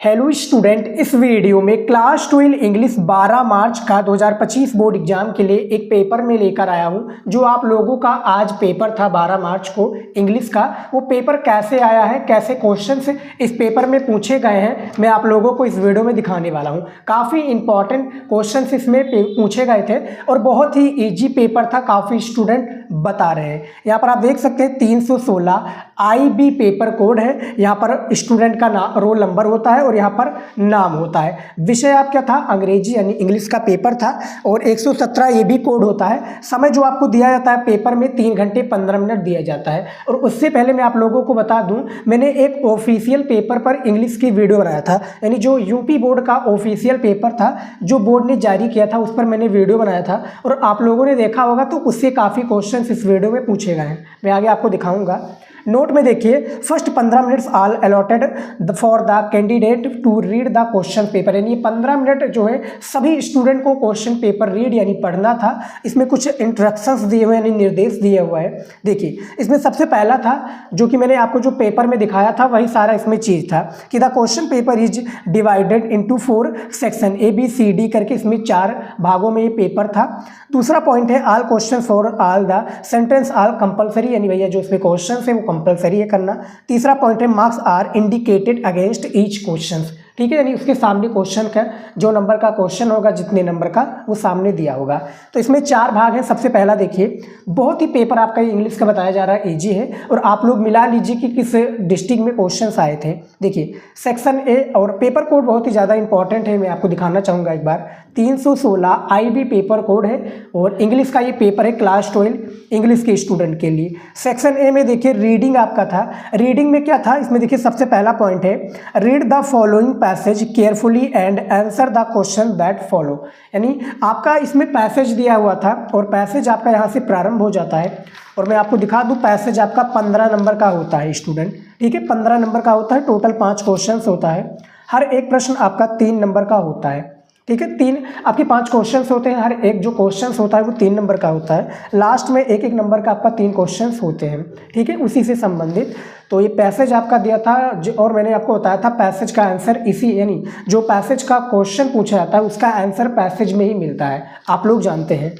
Hello student, इस video में class 12 English 12 मार्च का 2025 बोर्ड एग्जाम के लिए एक पेपर में लेकर आया हूं। जो आप लोगों का आज पेपर था 12 मार्च को इंग्लिश का, वो पेपर कैसे आया है, कैसे क्वेश्चंस इस पेपर में पूछे गए हैं, मैं आप लोगों को इस वीडियो में दिखाने वाला हूं। काफ़ी इंपॉर्टेंट क्वेश्चंस इसमें पूछे गए थे और बहुत ही ईजी पेपर था, काफ़ी स्टूडेंट बता रहे हैं। यहाँ पर आप देख सकते हैं 316 IB पेपर कोड है। यहाँ पर स्टूडेंट का रोल नंबर होता है और यहाँ पर नाम होता है। विषय आप क्या था, अंग्रेजी यानी इंग्लिश का पेपर था और 117 ये भी कोड होता है। समय जो आपको दिया जाता है पेपर में 3 घंटे 15 मिनट दिया जाता है। और उससे पहले मैं आप लोगों को बता दूं, मैंने एक ऑफिशियल पेपर पर इंग्लिश की वीडियो बनाया था, यानी जो यूपी बोर्ड का ऑफिशियल पेपर था जो बोर्ड ने जारी किया था, उस पर मैंने वीडियो बनाया था और आप लोगों ने देखा होगा। तो उससे काफ़ी क्वेश्चन इस वीडियो में पूछे गए हैं, मैं आगे आपको दिखाऊंगा। नोट में देखिए, first 15 minutes all allotted for the candidate to read the question paper, यानी 15 मिनट जो है सभी स्टूडेंट को क्वेश्चन पेपर रीड यानी पढ़ना था। इसमें कुछ इंस्ट्रक्शंस दिए हुए यानी निर्देश दिए हुए हैं। देखिए, इसमें सबसे पहला था जो कि मैंने आपको जो पेपर में दिखाया था वही सारा इसमें चीज़ था कि the question paper is divided into 4 section ABCD करके, इसमें 4 भागों में ये पेपर था। दूसरा पॉइंट है all question for all the sentence all compulsory, यानी भैया जो इसमें क्वेश्चन है वो कंपलसरी है करना। तीसरा पॉइंट है marks are indicated against each question, ठीक है, यानी उसके सामने क्वेश्चन का जो नंबर का क्वेश्चन होगा, जितने नंबर का वो सामने दिया होगा। तो इसमें 4 भाग हैं। सबसे पहला देखिए, बहुत ही पेपर आपका इंग्लिश का बताया जा रहा है, इजी है और आप लोग मिला लीजिए कि किस डिस्ट्रिक्ट में क्वेश्चंस आए थे। देखिए, सेक्शन A और पेपर कोड बहुत ही ज़्यादा इंपॉर्टेंट है, मैं आपको दिखाना चाहूँगा एक बार। 316 IB पेपर कोड है और इंग्लिश का ये पेपर है क्लास 12 इंग्लिश के स्टूडेंट के लिए। सेक्शन A में देखिए रीडिंग आपका था। रीडिंग में क्या था, इसमें देखिए सबसे पहला पॉइंट है read the following passage carefully and answer the question that follow, यानी आपका इसमें पैसेज दिया हुआ था और पैसेज आपका यहाँ से प्रारंभ हो जाता है। और मैं आपको दिखा दूँ, पैसेज आपका 15 नंबर का होता है स्टूडेंट, ठीक है, 15 नंबर का होता है। टोटल 5 क्वेश्चन होता है। हर एक प्रश्न आपका 3 नंबर का होता है, ठीक है। 3 आपके 5 क्वेश्चंस होते हैं, हर एक जो क्वेश्चंस होता है वो 3 नंबर का होता है। लास्ट में एक नंबर का आपका 3 क्वेश्चंस होते हैं, ठीक है, उसी से संबंधित। तो ये पैसेज आपका दिया था और मैंने आपको बताया था पैसेज का आंसर इसी, यानी जो पैसेज का क्वेश्चन पूछा जाता है उसका आंसर पैसेज में ही मिलता है, आप लोग जानते हैं।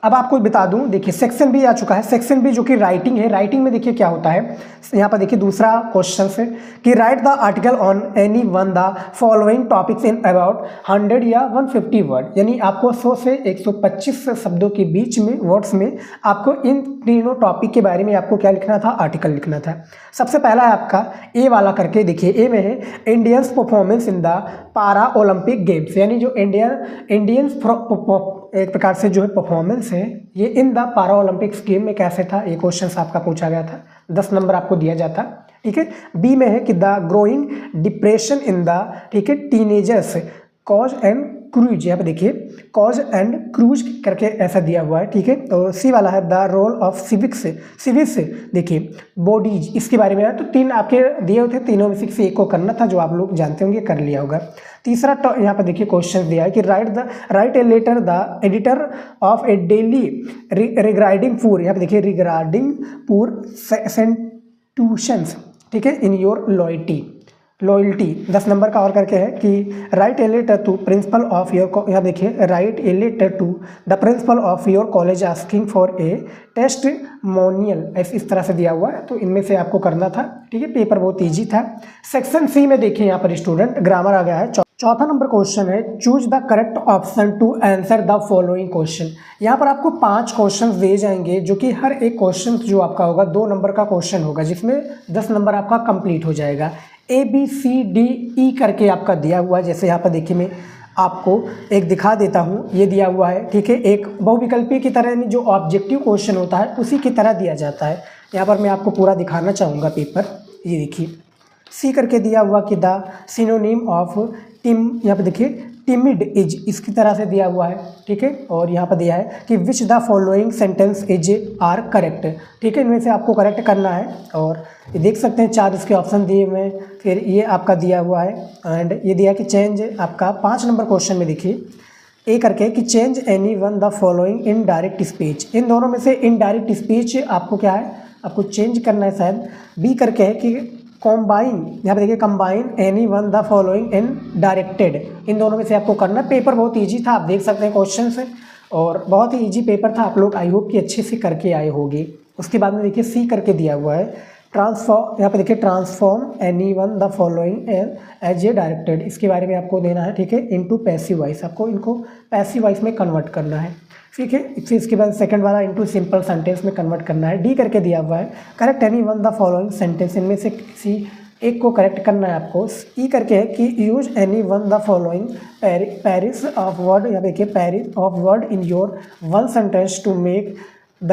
अब आपको बता दूं, देखिए सेक्शन B आ चुका है। सेक्शन B जो कि राइटिंग है। राइटिंग में देखिए क्या होता है, यहाँ पर देखिए दूसरा क्वेश्चन है कि right the article on any one the following topics in about 100 या 150 वर्ड, यानी आपको 100 से 125 शब्दों के बीच में वर्ड्स में आपको इन तीनों टॉपिक के बारे में आपको क्या लिखना था, आर्टिकल लिखना था। सबसे पहला है आपका A वाला करके, देखिए A में है इंडियंस परफॉर्मेंस इन द पारा ओलंपिक गेम्स, यानी जो इंडियंस एक प्रकार से जो है परफॉर्मेंस है ये इन द पारा ओलंपिक्स गेम में कैसे था, ये क्वेश्चन आपका पूछा गया था। 10 नंबर आपको दिया जाता, ठीक है। B में है कि the growing depression in the, ठीक है, टीनेजर्स कॉज एंड क्रूज, यहाँ पे देखिए कॉज एंड क्रूज करके ऐसा दिया हुआ है, ठीक है। और C वाला है द रोल ऑफ सिविक्स, देखिए बॉडीज, इसके बारे में है। तो 3 आपके दिए हुए थे, तीनों में से किसी एक को करना था, जो आप लोग जानते होंगे कर लिया होगा। तीसरा यहाँ पर देखिए क्वेश्चन दिया है कि write a letter the editor of a daily regarding poor, यहाँ पे देखिए रिगार्डिंग पुअर सेंटूशंस, ठीक है, इन योर लॉयल्टी 10 नंबर का और करके है कि write a letter to principal of your, यहाँ देखिए write a letter to the principal of your college asking for a testimonial, इस तरह से दिया हुआ है। तो इनमें से आपको करना था, ठीक है। पेपर बहुत ईजी था। सेक्शन C में देखिए यहाँ पर स्टूडेंट ग्रामर आ गया है। चौथा नंबर क्वेश्चन है choose the correct option to answer the following question. यहाँ पर आपको 5 क्वेश्चन दिए जाएंगे, जो कि हर एक क्वेश्चन जो आपका होगा 2 नंबर का क्वेश्चन होगा, जिसमें 10 नंबर आपका कंप्लीट हो जाएगा। ABCDE करके आपका दिया हुआ है। जैसे यहाँ पर देखिए मैं आपको एक दिखा देता हूँ, ये दिया हुआ है, ठीक है, एक बहुविकल्पी की तरह, यानी जो ऑब्जेक्टिव क्वेश्चन होता है उसी की तरह दिया जाता है। यहाँ पर मैं आपको पूरा दिखाना चाहूँगा पेपर। ये देखिए C करके दिया हुआ कि द सिनोनिम ऑफ टिम, यहाँ पे देखिए टिमिड इज, इसकी तरह से दिया हुआ है, ठीक है। और यहाँ पर दिया है कि which the following sentence is are correct, ठीक है, इनमें से आपको करेक्ट करना है। और ये देख सकते हैं 4 इसके ऑप्शन दिए हुए हैं। फिर ये आपका दिया हुआ है एंड ये दिया कि चेंज आपका 5 नंबर क्वेश्चन में देखिए A करके कि change any one the following in direct speech, इन दोनों में से इनडायरेक्ट स्पीच आपको क्या है, आपको चेंज करना है शायद। B करके है कि कॉम्बाइन, यहाँ पे देखिए combine any one the following in directed, इन दोनों में से आपको करना। पेपर बहुत ईजी था, आप देख सकते हैं क्वेश्चन से, और बहुत ही ईजी पेपर था। आप लोग आई होप कि अच्छे से करके आए होंगे। उसके बाद में देखिए सी करके दिया हुआ है ट्रांसफॉर्म, यहाँ पे देखिए transform any one the following as a directed, इसके बारे में आपको देना है, ठीक है, इनटू पैसिव वॉइस, आपको इनको पैसिव वॉइस में कन्वर्ट करना है, ठीक है। फिर इसके बाद सेकंड वाला इनटू सिंपल सेंटेंस में कन्वर्ट करना है। डी करके दिया हुआ है correct any one the following sentence, इनमें से किसी एक को करेक्ट करना है आपको। ई करके है कि use any one the following pairs of word, या देखिए pairs of word in your own sentence to make the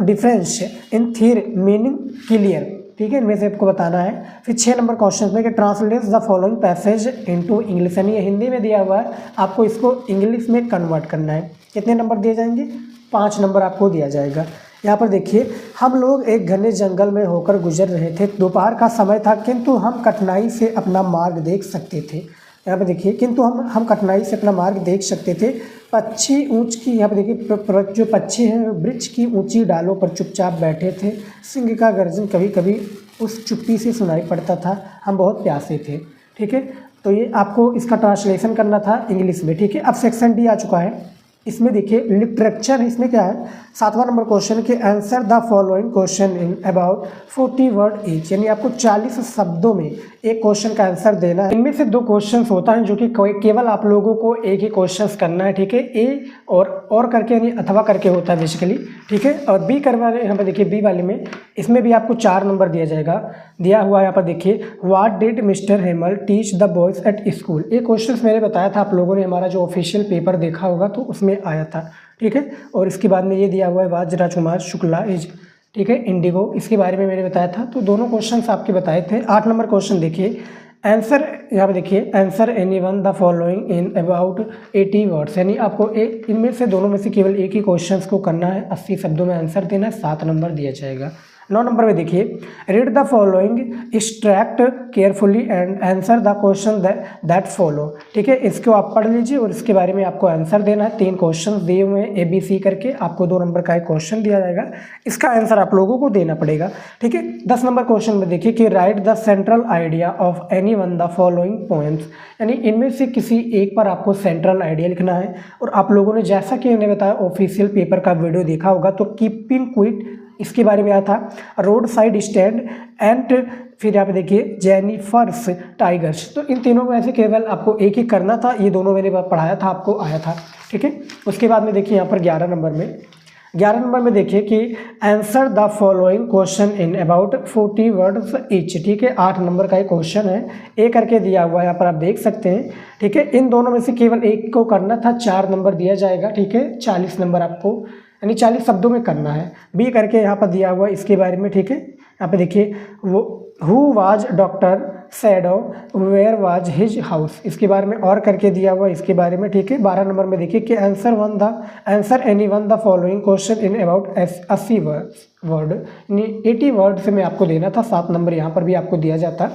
difference in their meaning clear, ठीक है, इनमें से आपको बताना है। फिर 6 नंबर क्वेश्चन में कि translate the following passage into English, यानी ये हिंदी में दिया हुआ है, आपको इसको इंग्लिश में कन्वर्ट करना है। कितने नंबर दिए जाएंगे? 5 नंबर आपको दिया जाएगा। यहाँ पर देखिए, हम लोग एक घने जंगल में होकर गुजर रहे थे, दोपहर का समय था, किंतु हम कठिनाई से अपना मार्ग देख सकते थे। यहाँ पे देखिए, किंतु हम कठिनाई से अपना मार्ग देख सकते थे। पक्षी ऊंच की, यहाँ पे देखिए जो पक्षी हैं वृक्ष की ऊंची डालों पर चुपचाप बैठे थे। सिंह का गर्जन कभी कभी उस चुप्पी से सुनाई पड़ता था। हम बहुत प्यासे थे, ठीक है। तो ये आपको इसका ट्रांसलेशन करना था इंग्लिश में, ठीक है। अब सेक्शन डी आ चुका है, इसमें देखिए लिटरेचर, इसमें क्या है 7वां नंबर क्वेश्चन के answer the following question in about 40 word each, यानी आपको 40 शब्दों में एक क्वेश्चन का आंसर देना है। इनमें से 2 क्वेश्चंस होता है जो कि केवल आप लोगों को एक ही क्वेश्चंस करना है, ठीक है। ए और करके यानी अथवा करके होता है बेसिकली, ठीक है। और बी करवाने, यहाँ पर देखिए बी वाले में, इसमें भी आपको 4 नंबर दिया जाएगा। दिया हुआ है यहाँ पर देखिए, what did mister Hamel teach the boys at school. ये क्वेश्चन मैंने बताया था, आप लोगों ने हमारा जो ऑफिशियल पेपर देखा होगा तो उसमें आया था, ठीक है। और इसके बाद में ये दिया हुआ है वाज राजकुमार शुक्ला इज, ठीक है, इंडिगो, इसके बारे में मैंने बताया था। तो दोनों क्वेश्चंस आपके बताए थे। 8 नंबर क्वेश्चन देखिए, आंसर, यहाँ पे देखिए answer any one the following in about 80 words, यानी आपको एक इनमें से दोनों में से केवल एक ही क्वेश्चंस को करना है, 80 शब्दों में आंसर देना है, 7 नंबर दिया जाएगा। 9 नंबर में देखिए, read the following extract carefully and answer the question that follow, ठीक है। इसको आप पढ़ लीजिए और इसके बारे में आपको आंसर देना है। 3 क्वेश्चन दिए हुए हैं ABC करके, आपको 2 नंबर का एक क्वेश्चन दिया जाएगा, इसका आंसर आप लोगों को देना पड़ेगा, ठीक है। 10 नंबर क्वेश्चन में देखिए कि right the central idea of any one the following poems, यानी इनमें से किसी एक पर आपको सेंट्रल आइडिया लिखना है। और आप लोगों ने जैसा कि मैंने बताया ऑफिशियल पेपर का वीडियो देखा होगा, तो कीपिंग क्विट इसके बारे में आया था, रोड साइड स्टैंड एंड फिर यहाँ पे देखिए जेनिफर्स टाइगर्स। तो इन तीनों में से केवल आपको एक ही करना था, ये दोनों मैंने पढ़ाया था, आपको आया था, ठीक है। उसके बाद में देखिए यहाँ पर 11 नंबर में देखिए कि answer the following question in about 40 words each, ठीक है। 8 नंबर का एक क्वेश्चन है, ए करके दिया हुआ है, यहाँ पर आप देख सकते हैं, ठीक है। इन दोनों में से केवल एक को करना था, 4 नंबर दिया जाएगा, ठीक है। 40 नंबर आपको यानी 40 शब्दों में करना है। बी करके यहाँ पर दिया हुआ है, इसके बारे में, ठीक है। यहाँ पे देखिए वो who was doctor Sado where was his house, इसके बारे में और करके दिया हुआ है, इसके बारे में, ठीक है। 12 नंबर में देखिए कि answer any one the following question in about 80 word, यानी 80 वर्ड से मैं आपको देना था, 7 नंबर यहाँ पर भी आपको दिया जाता,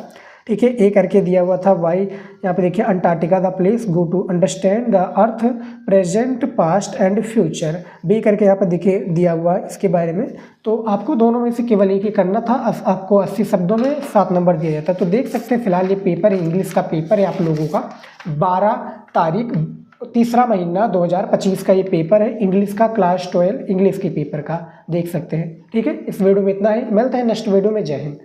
ठीक है। ए करके दिया हुआ था वाई, यहाँ पे देखिए Antarctica the place go to understand the earth present past and future. B करके यहाँ पर देखिए दिया हुआ है, इसके बारे में। तो आपको दोनों में से केवल एक ही करना था, आपको 80 शब्दों में 7 नंबर दिया जाता है। तो देख सकते हैं फिलहाल ये पेपर है, इंग्लिश का पेपर है आप लोगों का, 12 तारीख 3रा महीना 2025 का ये पेपर है, इंग्लिश का क्लास 12 इंग्लिश के पेपर का, देख सकते हैं, ठीक है। इस वीडियो में इतना ही, मिलते हैं नेक्स्ट वीडियो में। जय हिंद।